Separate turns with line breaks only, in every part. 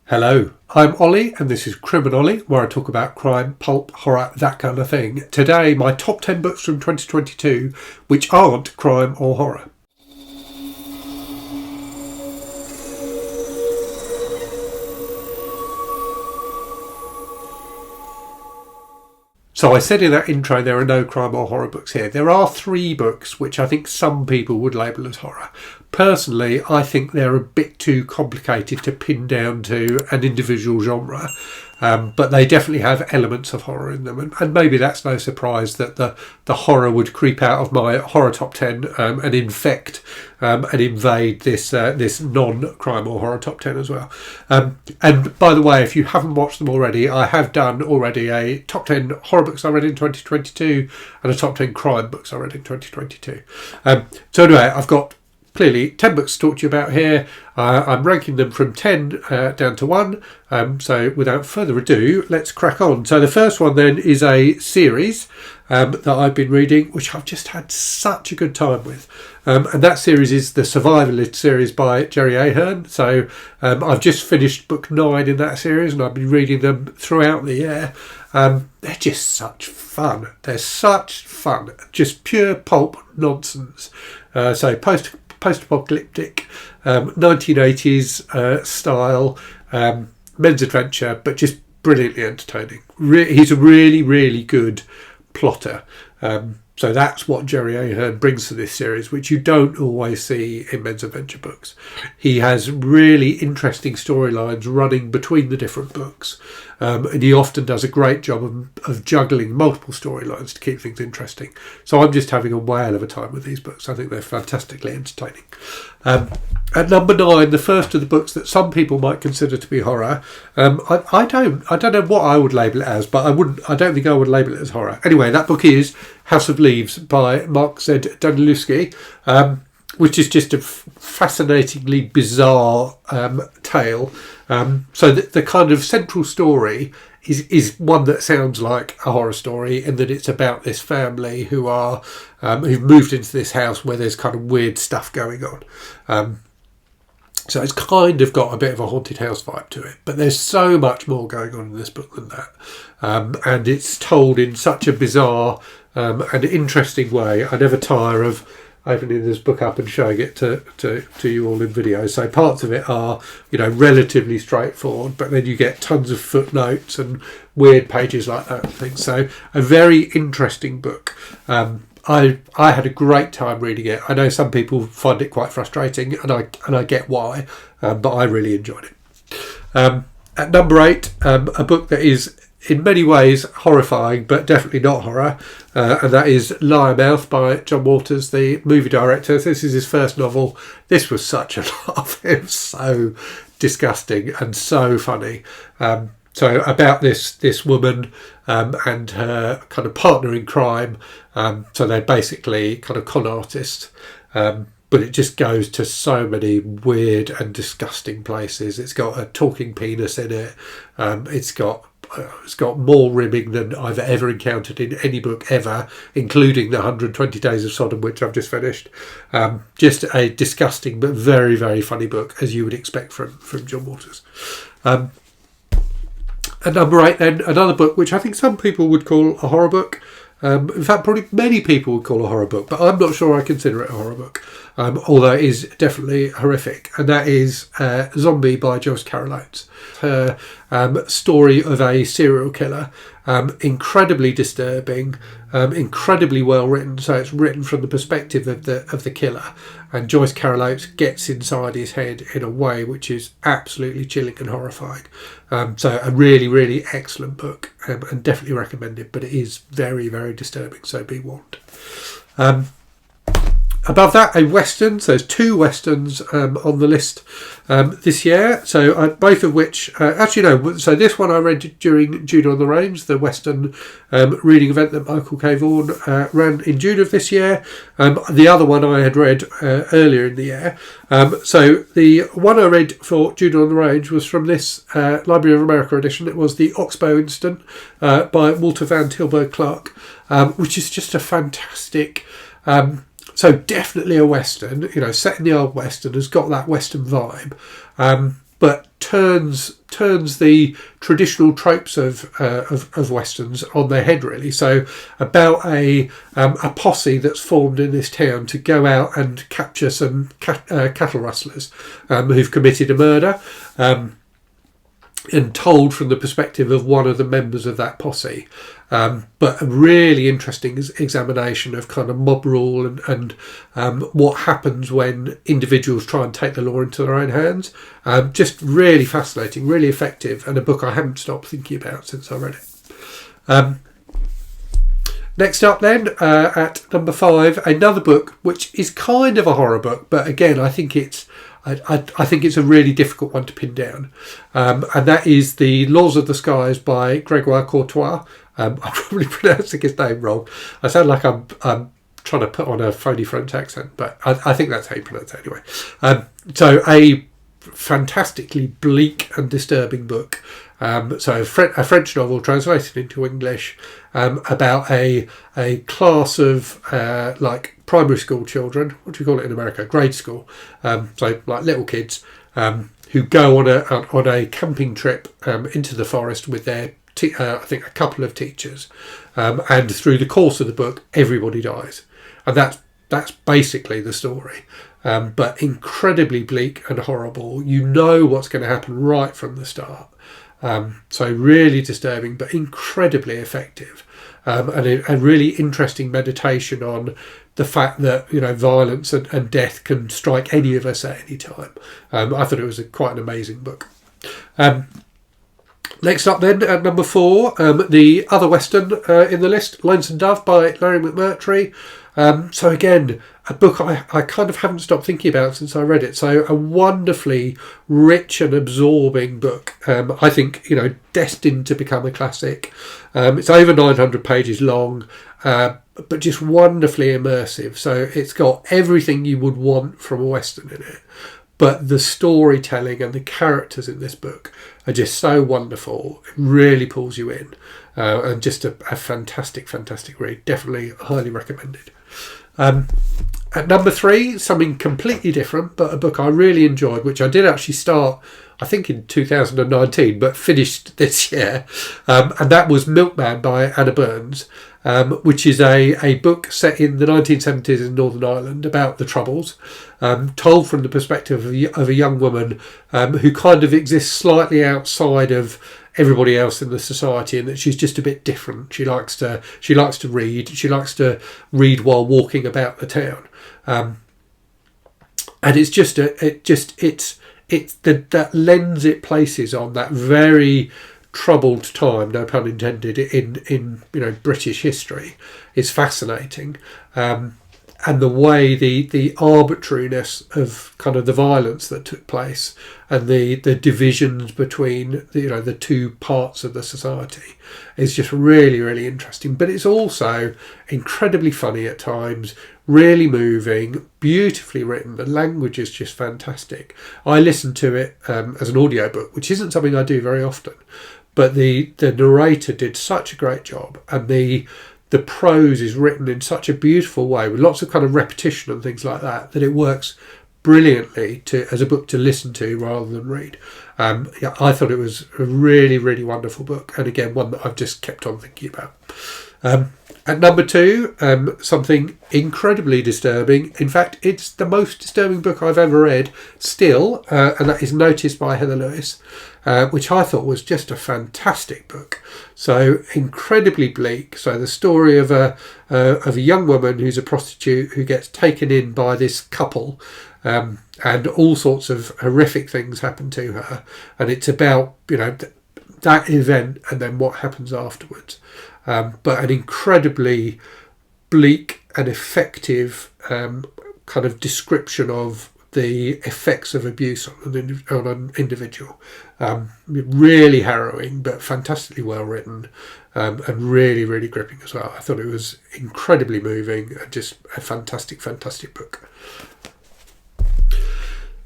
Hello, I'm Ollie and this is Criminolly, where I talk about crime, pulp, horror, that kind of thing. Today, my top 10 books from 2022 which aren't crime or horror. So I said in that intro there are no crime or horror books here. There are 3 books which I think some people would label as horror. Personally, I think they're a bit too complicated to pin down to an individual genre. But they definitely have elements of horror in them. And maybe that's no surprise that the horror would creep out of my horror top 10 and infect and invade this non-crime or horror top 10 as well. And by the way, if you haven't watched them already, I have done already a top 10 horror books I read in 2022 and a top 10 crime books I read in 2022. So anyway, I've got clearly 10 books to talk to you about here. I'm ranking them from 10 down to 1. So without further ado, let's crack on. So the first one then is a series that I've been reading, which I've just had such a good time with. And that series is the Survivalist series by Jerry Ahern. So I've just finished book 9 in that series and I've been reading them throughout the year. They're just such fun. They're such fun. Just pure pulp nonsense. So post-apocalyptic, 1980s style, men's adventure, but just brilliantly entertaining. He's a really, really good plotter. So that's what Jerry Ahern brings to this series, which you don't always see in men's adventure books. He has really interesting storylines running between the different books. And he often does a great job of juggling multiple storylines to keep things interesting. So I'm just having a whale of a time with these books. I think they're fantastically entertaining. At number 9, the first of the books that some people might consider to be horror. I don't know what I would label it as, but I don't think I would label it as horror. Anyway, that book is House of Leaves by Mark Z. Danielewski, which is just a fascinatingly bizarre tale. So the kind of central story is one that sounds like a horror story, in that it's about this family who've moved into this house where there's kind of weird stuff going on. So it's kind of got a bit of a haunted house vibe to it, but there's so much more going on in this book than that. And it's told in such a bizarre and interesting way. I never tire of opening this book up and showing it to you all in video. So parts of it are, relatively straightforward, but then you get tons of footnotes and weird pages like that and things. So a very interesting book. I had a great time reading it. I know some people find it quite frustrating, and I get why, but I really enjoyed it. At number 8, a book that is in many ways horrifying, but definitely not horror, and that is Liarmouth by John Waters, the movie director. This is his first novel. This was such a laugh. It was so disgusting and so funny. So about this woman and her kind of partner in crime. So they're basically kind of con artists. But it just goes to so many weird and disgusting places. It's got a talking penis in it. It's got more rimming than I've ever encountered in any book ever, including the 120 Days of Sodom, which I've just finished. Just a disgusting but very, very funny book, as you would expect from John Waters. At number 8 then, another book which I think some people would call a horror book. In fact, probably many people would call a horror book, but I'm not sure I consider it a horror book, although it is definitely horrific, and that is Zombie by Joyce Oates. Her story of a serial killer, incredibly disturbing, incredibly well written. So it's written from the perspective of the killer, and Joyce Oates gets inside his head in a way which is absolutely chilling and horrifying. So a really, really excellent book, and definitely recommended, but it is very, very disturbing, so be warned. Above that, a western. So there's 2 westerns on the list this year. So both of which, so this one I read during June on the Range, the western reading event that Michael K. Vaughan ran in June of this year. The other one I had read earlier in the year. So the one I read for June on the Range was from this Library of America edition. It was The Oxbow Incident by Walter Van Tilberg Clark, which is just a fantastic... So definitely a western, set in the old west, and has got that western vibe. But but turns the traditional tropes of westerns on their head, really. So about a posse that's formed in this town to go out and capture some cattle rustlers who've committed a murder, and told from the perspective of one of the members of that posse. But a really interesting examination of kind of mob rule and what happens when individuals try and take the law into their own hands. Just really fascinating, really effective, and a book I haven't stopped thinking about since I read it. Next up then, at number 5, another book which is kind of a horror book, but again I think it's a really difficult one to pin down, and that is The Laws of the Skies by Gregoire Courtois. I'm probably pronouncing his name wrong. I sound like I'm trying to put on a phony French accent, but I think that's how you pronounce it anyway. So a fantastically bleak and disturbing book. So a French novel translated into English, about a class of like primary school children. What do you call it in America? Grade school. So like little kids who go on a camping trip into the forest with their I think a couple of teachers, and through the course of the book, everybody dies, and that's basically the story. But incredibly bleak and horrible. You know what's going to happen right from the start. So really disturbing, but incredibly effective, and a really interesting meditation on the fact that, you know, violence and death can strike any of us at any time. I thought it was quite an amazing book. Next up then, at number 4, the other Western in the list, Lonesome Dove by Larry McMurtry. So again, a book I kind of haven't stopped thinking about since I read it. So a wonderfully rich and absorbing book. I think, you know, destined to become a classic. It's over 900 pages long, but just wonderfully immersive. So it's got everything you would want from a Western in it. But the storytelling and the characters in this book are just so wonderful. It really pulls you in. And just a fantastic, fantastic read. Definitely highly recommended. At number 3, something completely different, but a book I really enjoyed, which I did actually start, I think in 2019, but finished this year. And that was Milkman by Anna Burns, which is a book set in the 1970s in Northern Ireland about the Troubles, told from the perspective of a young woman who kind of exists slightly outside of everybody else in the society, and that she's just a bit different. She likes to read. She likes to read while walking about the town, and it's just that lens it places on that very troubled time, no pun intended, in you know, British history is fascinating. And the way the arbitrariness of kind of the violence that took place and the divisions between the two parts of the society is just really, really interesting. But it's also incredibly funny at times, really moving, beautifully written. The language is just fantastic. I listened to it as an audiobook, which isn't something I do very often. But the narrator did such a great job, and the prose is written in such a beautiful way with lots of kind of repetition and things like that it works brilliantly as a book to listen to rather than read. I thought it was a really, really wonderful book, and again one that I've just kept on thinking about. At number 2, something incredibly disturbing. In fact, it's the most disturbing book I've ever read still, and that is Noticed by Heather Lewis, which I thought was just a fantastic book. So incredibly bleak. So the story of a young woman who's a prostitute who gets taken in by this couple, and all sorts of horrific things happen to her, and it's about, you know, that event and then what happens afterwards. But an incredibly bleak and effective kind of description of the effects of abuse on an individual. Really harrowing, but fantastically well written, and really, really gripping as well. I thought it was incredibly moving and just a fantastic, fantastic book.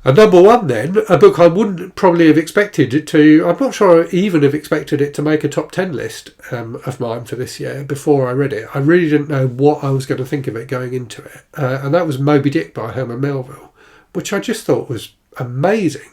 And number 1 then, a book I wouldn't probably have expected it to, I'm not sure I even have expected it to make a top 10 list of mine for this year before I read it. I really didn't know what I was going to think of it going into it. And that was Moby Dick by Herman Melville, which I just thought was amazing.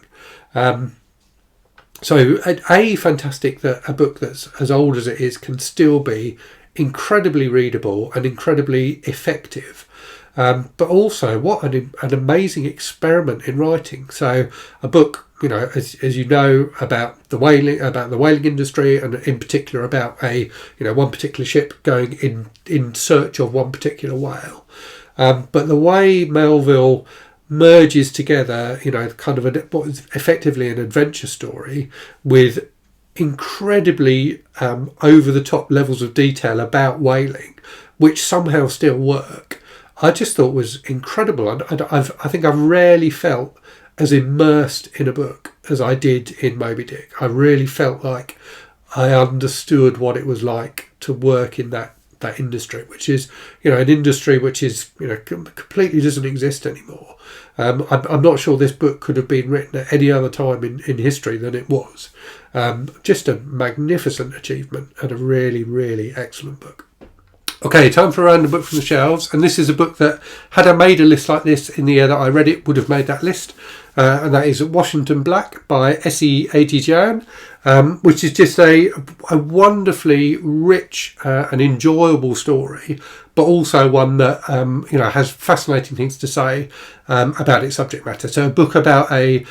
So fantastic that a book that's as old as it is can still be incredibly readable and incredibly effective. But also, what an amazing experiment in writing. So a book, as you know, about the whaling industry, and in particular about one particular ship going in search of one particular whale. But the way Melville merges together, kind of what is effectively an adventure story with incredibly over the top levels of detail about whaling, which somehow still work, I just thought was incredible. I think I've rarely felt as immersed in a book as I did in Moby Dick. I really felt like I understood what it was like to work in that industry, which is an industry which is completely doesn't exist anymore. I'm not sure this book could have been written at any other time in history than it was. Just a magnificent achievement and a really, really excellent book. Okay, time for a random book from the shelves, and this is a book that, had I made a list like this in the year that I read it, would have made that list, and that is Washington Black by S.E. Ahern, which is just a wonderfully rich and enjoyable story, but also one that has fascinating things to say about its subject matter. So a book about a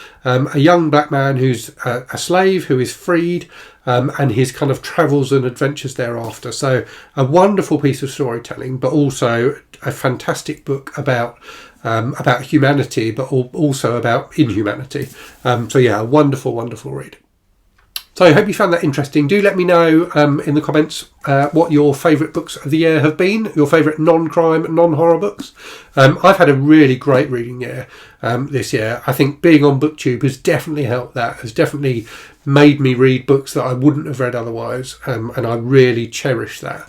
young black man who's a slave who is freed, and his kind of travels and adventures thereafter. So a wonderful piece of storytelling, but also a fantastic book about humanity, but also about inhumanity. So yeah, a wonderful, wonderful read. So I hope you found that interesting. Do let me know in the comments what your favourite books of the year have been, your favourite non-crime, non-horror books. I've had a really great reading year this year. I think being on BookTube has definitely helped that, has definitely made me read books that I wouldn't have read otherwise, and I really cherish that.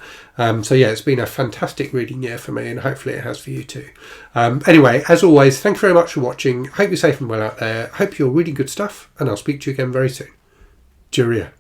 So yeah, it's been a fantastic reading year for me, and hopefully it has for you too. Anyway, as always, thank you very much for watching. Hope you're safe and well out there. Hope you're reading good stuff, and I'll speak to you again very soon. Jerry Ahern.